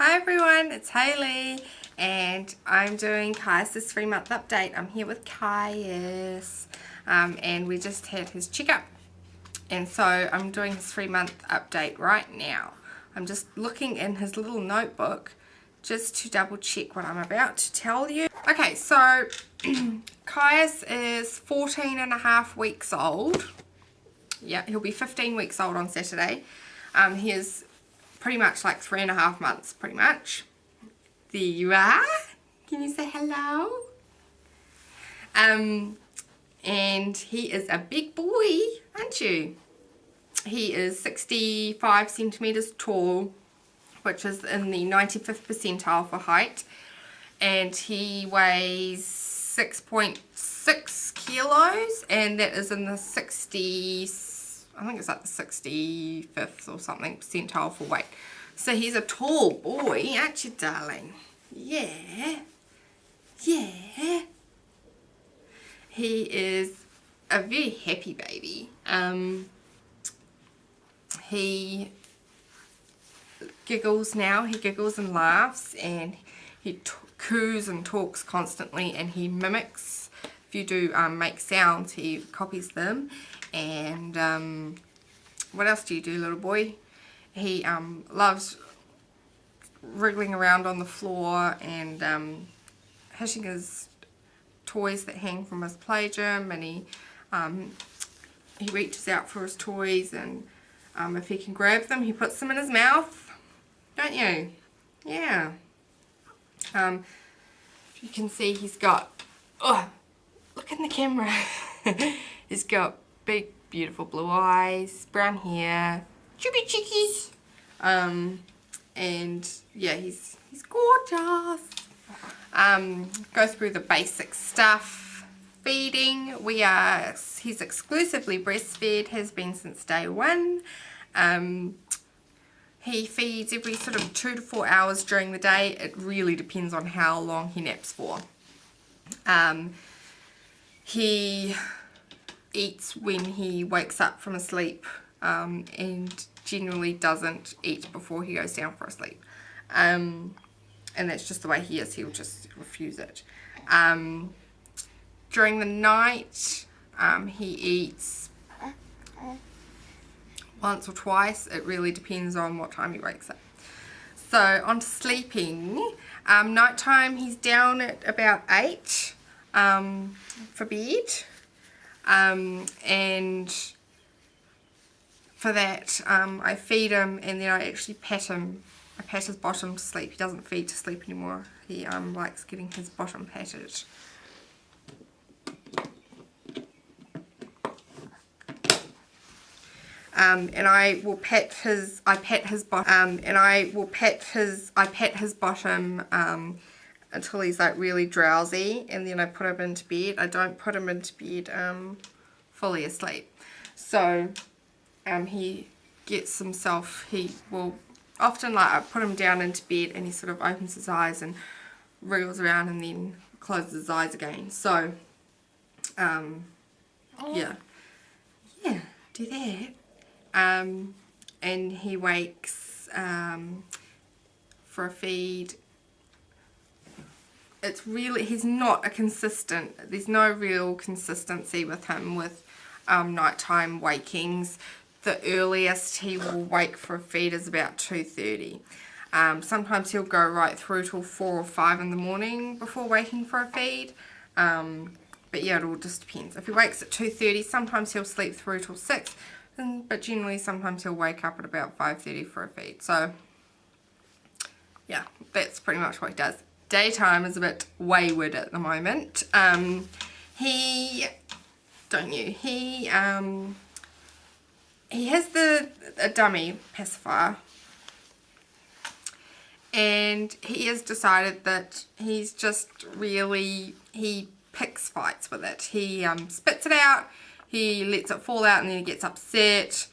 Hi everyone, it's Hayley and I'm doing Caius' 3-month update. I'm here with Caius and we just had his checkup, and so I'm doing his 3-month update right now. I'm just looking in his little notebook just to double check what I'm about to tell you. Okay, so Caius is 14 and a half weeks old. Yeah, he'll be 15 weeks old on Saturday. He is pretty much like 3.5 months, pretty much. There you are. Can you say hello? And he is a big boy, aren't you? He is 65 centimeters tall, which is in the 95th percentile for height, and he weighs 6.6 kilos, and that is in the 60s. I think it's like the 65th or something percentile for weight. So he's a tall boy, aren't you, darling? Yeah. Yeah. He is a very happy baby. He giggles now. He giggles and laughs, and he coos and talks constantly, and he mimics. If you do make sounds, he copies them. And what else do you do, little boy? He loves wriggling around on the floor and hitching his toys that hang from his play gym, and he reaches out for his toys, and if he can grab them, he puts them in his mouth. Don't you? Yeah. You can see he's got, oh, look in the camera. He's got big, beautiful blue eyes, brown hair, chubby chickies, and yeah, he's gorgeous. Go through the basic stuff. Feeding, he's exclusively breastfed, has been since day one. He feeds every sort of 2 to 4 hours during the day. It really depends on how long he naps for. He eats when he wakes up from a sleep, and generally doesn't eat before he goes down for a sleep. And that's just the way he is. He'll just refuse it. During the night, he eats once or twice. It really depends on what time he wakes up. So on to sleeping. Nighttime, he's down at about 8 for bed. And for that, I feed him, and then I actually pat him. I pat his bottom to sleep. He doesn't feed to sleep anymore. He likes getting his bottom patted. And I will pat his bottom, and I pat his bottom until he's like really drowsy, and then I put him into bed. I don't put him into bed fully asleep. So he gets himself, he will often, like, I put him down into bed and he sort of opens his eyes and wriggles around and then closes his eyes again. So yeah, do that. And he wakes for a feed. It's really, he's not a consistent, there's no real consistency with him with nighttime wakings. The earliest he will wake for a feed is about 2:30. Sometimes he'll go right through till 4 or 5 in the morning before waking for a feed. But yeah, it all just depends. If he wakes at 2:30, sometimes he'll sleep through till 6, but generally sometimes he'll wake up at about 5:30 for a feed. So yeah, that's pretty much what he does. Daytime is a bit wayward at the moment. He has a dummy pacifier, and he has decided that he's just really, he picks fights with it. He spits it out, he lets it fall out, and then he gets upset,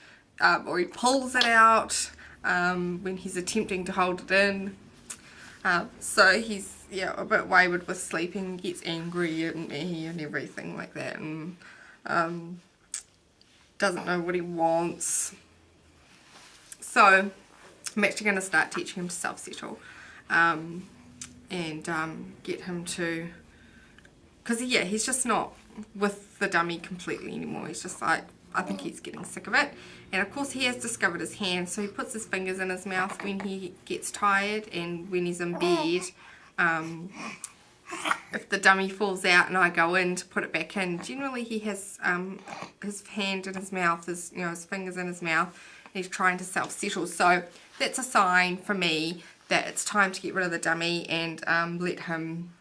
or he pulls it out when he's attempting to hold it in. So he's, yeah, a bit wayward with sleeping, gets angry at me and everything like that, and doesn't know what he wants. So I'm actually going to start teaching him to self-settle. and get him to, because yeah, he's just not with the dummy completely anymore. He's just like, I think he's getting sick of it. And of course he has discovered his hand, so he puts his fingers in his mouth when he gets tired, and when he's in bed, if the dummy falls out and I go in to put it back in, generally he has his hand in his mouth, his fingers in his mouth, and he's trying to self-settle. So that's a sign for me that it's time to get rid of the dummy and let him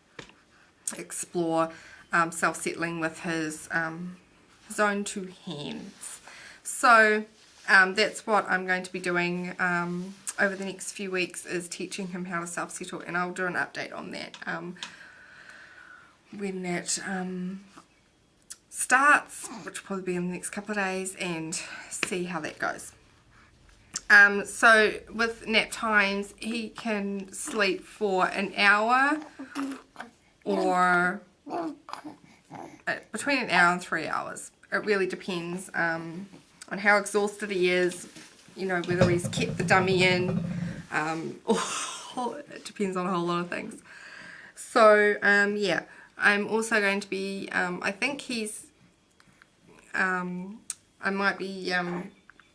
explore self-settling with his own two hands. So that's what I'm going to be doing over the next few weeks, is teaching him how to self-settle, and I'll do an update on that when that starts, which will probably be in the next couple of days, and see how that goes. So with nap times, he can sleep for an hour or between an hour and 3 hours. It really depends on how exhausted he is, whether he's kept the dummy in, it depends on a whole lot of things. So yeah, I'm also going to be, I think he's, I might be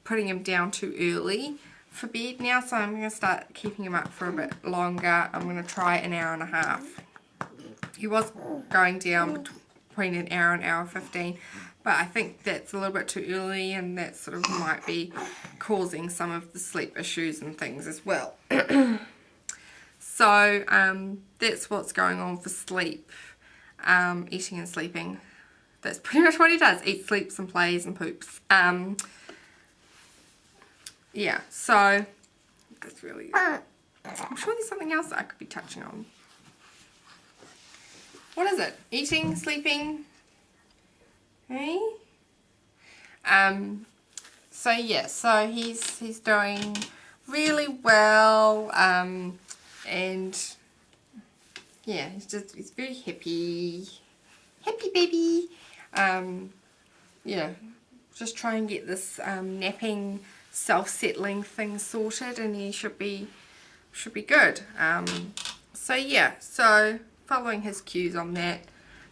putting him down too early for bed now, so I'm going to start keeping him up for a bit longer. I'm going to try an hour and a half. He was going down between an hour and hour 15, but I think that's a little bit too early, and that sort of might be causing some of the sleep issues and things as well. So that's what's going on for sleep, eating and sleeping. That's pretty much what he does: eats, sleeps, and plays and poops. Yeah, so that's really, I'm sure there's something else that I could be touching on. What is it? Eating, sleeping, hey? So yeah, so he's doing really well, and yeah, he's very happy baby. Yeah, just try and get this napping, self-settling thing sorted, and he should be good. So yeah, so following his cues on that,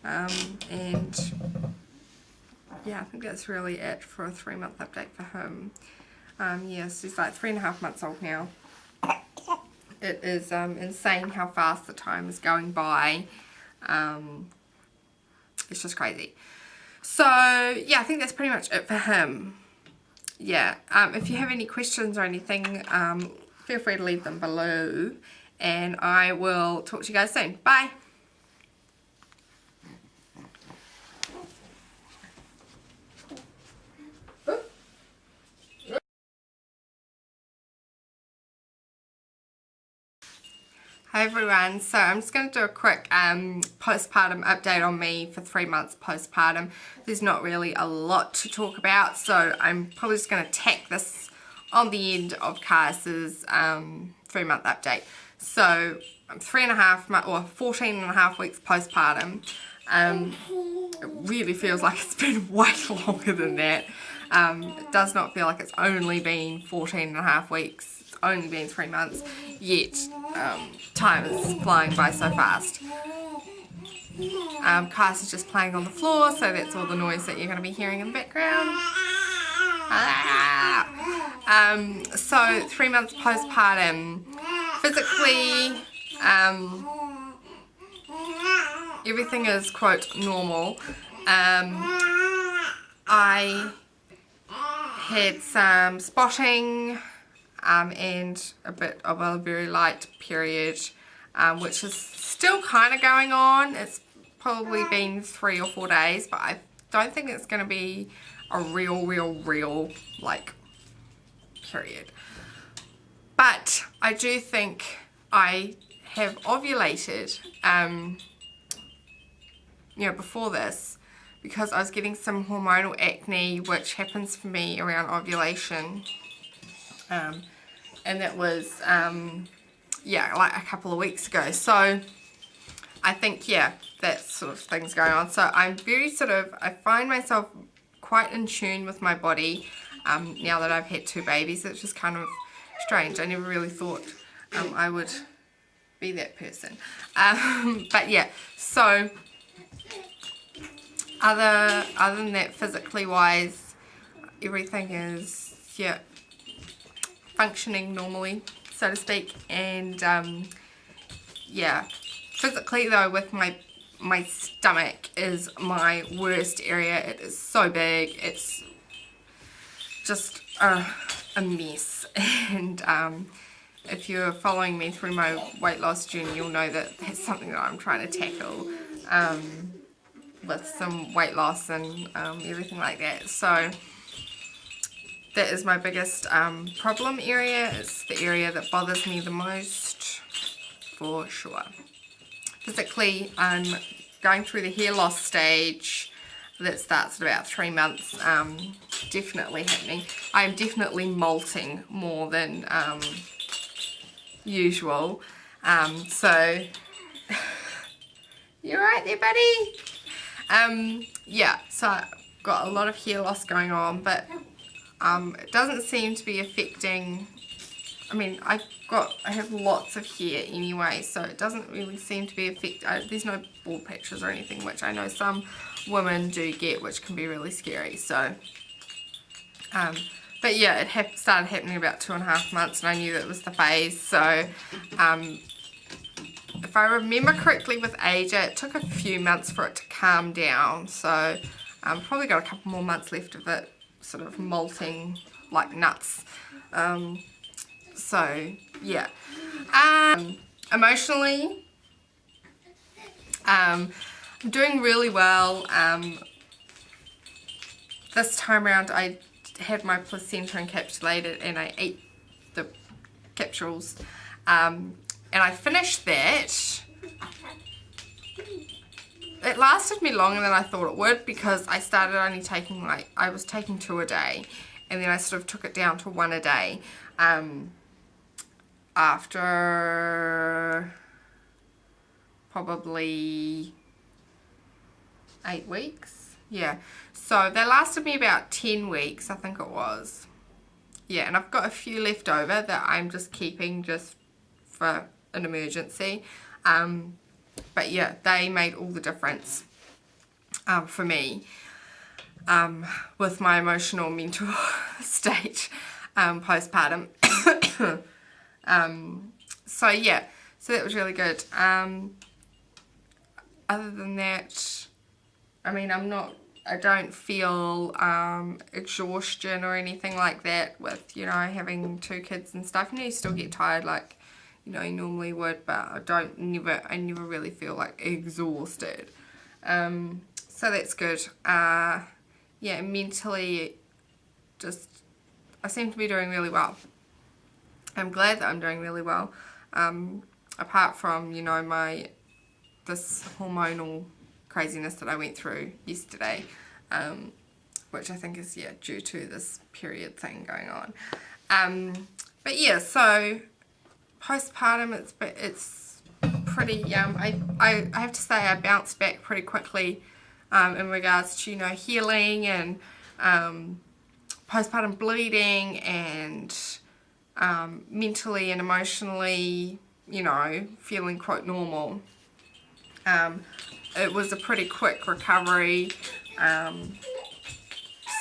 and yeah, I think that's really it for a 3-month update for him. Yes, he's like 3.5 months old now. It is insane how fast the time is going by. It's just crazy. So yeah, I think that's pretty much it for him. Yeah, if you have any questions or anything, feel free to leave them below, and I will talk to you guys soon. Bye. Hi everyone, so I'm just going to do a quick postpartum update on me for 3 months postpartum. There's not really a lot to talk about, so I'm probably just going to tack this on the end of Caius's 3-month update. So I'm 3.5 months or 14.5 weeks postpartum. It really feels like it's been way longer than that. It does not feel like it's only been 14.5 weeks. It's only been 3 months, yet time is flying by so fast. Caius is just playing on the floor, so that's all the noise that you're going to be hearing in the background. So 3 months postpartum. Physically, everything is, quote, normal. I had some spotting and a bit of a very light period, which is still kind of going on. It's probably been 3 or 4 days, but I don't think it's going to be a real like period. But I do think I have ovulated before this, because I was getting some hormonal acne, which happens for me around ovulation, and that was yeah, like a couple of weeks ago. So I think, yeah, that sort of thing's going on. So I'm very I find myself quite in tune with my body now that I've had 2 babies. It's just kind of strange. I never really thought I would be that person. But yeah, so other than that, physically wise, everything is, yeah, functioning normally, so to speak. And yeah, physically though, with my stomach is my worst area. It is so big, it's just a mess. And if you're following me through my weight loss journey, you'll know that that's something that I'm trying to tackle with some weight loss and everything like that. So that is my biggest problem area. It's the area that bothers me the most, for sure. Physically, I'm going through the hair loss stage that starts at about 3 months. Definitely happening. I'm definitely molting more than usual. So you alright there, buddy? Yeah, so I've got a lot of hair loss going on, but it doesn't seem to be affecting, I mean, I have lots of hair anyway, so it doesn't really seem to be there's no bald patches or anything, which I know some women do get, which can be really scary. So but yeah, it started happening about 2.5 months, and I knew that it was the phase. So if I remember correctly with Asia, it took a few months for it to calm down, so probably got a couple more months left of it sort of molting like nuts. So yeah, emotionally, I'm doing really well. This time around I had my placenta encapsulated and I ate the capsules, and I finished that. It lasted me longer than I thought it would, because I started only taking, I was taking 2 a day, and then I sort of took it down to 1 a day after probably 8 weeks. Yeah, so they lasted me about 10 weeks, I think it was. Yeah, and I've got a few left over that I'm just keeping just for an emergency. But yeah, they made all the difference for me with my emotional, mental state postpartum. So yeah, so that was really good. Other than that, I mean, I don't feel exhaustion or anything like that with, you know, having 2 kids and stuff. You know, you still get tired like, you know, you normally would, but I never really feel like exhausted. So that's good. Yeah, mentally, just, I seem to be doing really well. I'm glad that I'm doing really well. Apart from, you know, this hormonal craziness that I went through yesterday, which I think is, yeah, due to this period thing going on. But yeah, so postpartum, it's pretty, I have to say I bounced back pretty quickly in regards to, you know, healing and postpartum bleeding and mentally and emotionally, you know, feeling quite normal. It was a pretty quick recovery,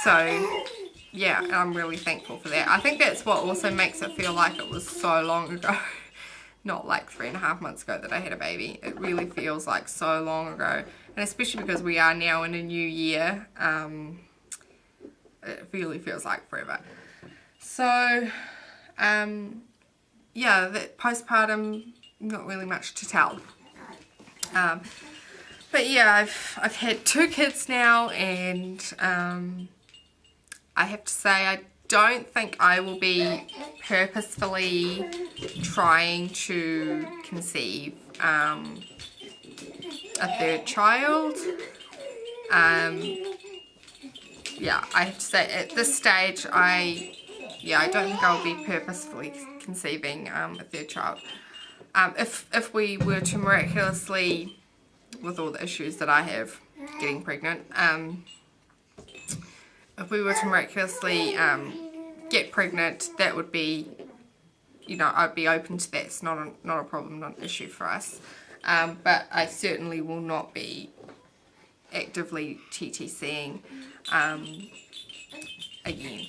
so yeah, I'm really thankful for that. I think that's what also makes it feel like it was so long ago, not like 3.5 months ago that I had a baby. It really feels like so long ago, and especially because we are now in a new year, it really feels like forever. So yeah, that postpartum, not really much to tell. But yeah, I've had 2 kids now, and I have to say I don't think I will be purposefully trying to conceive a 3rd child. Yeah, I have to say at this stage I don't think I'll be purposefully conceiving a 3rd child. If we were to miraculously, with all the issues that I have getting pregnant, if we were to miraculously get pregnant, that would be, you know, I'd be open to that. It's not a problem, not an issue for us. But I certainly will not be actively TTCing again.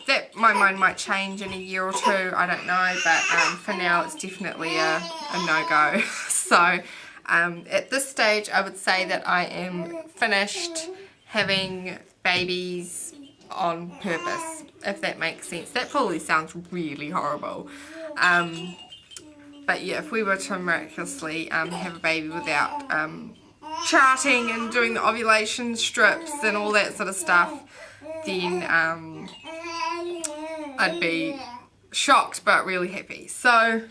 That my mind might change in a year or two, I don't know, but for now it's definitely a no-go. So at this stage I would say that I am finished having babies on purpose, if that makes sense. That probably sounds really horrible. But yeah, if we were to miraculously have a baby without charting and doing the ovulation strips and all that sort of stuff, then I'd be shocked but really happy. So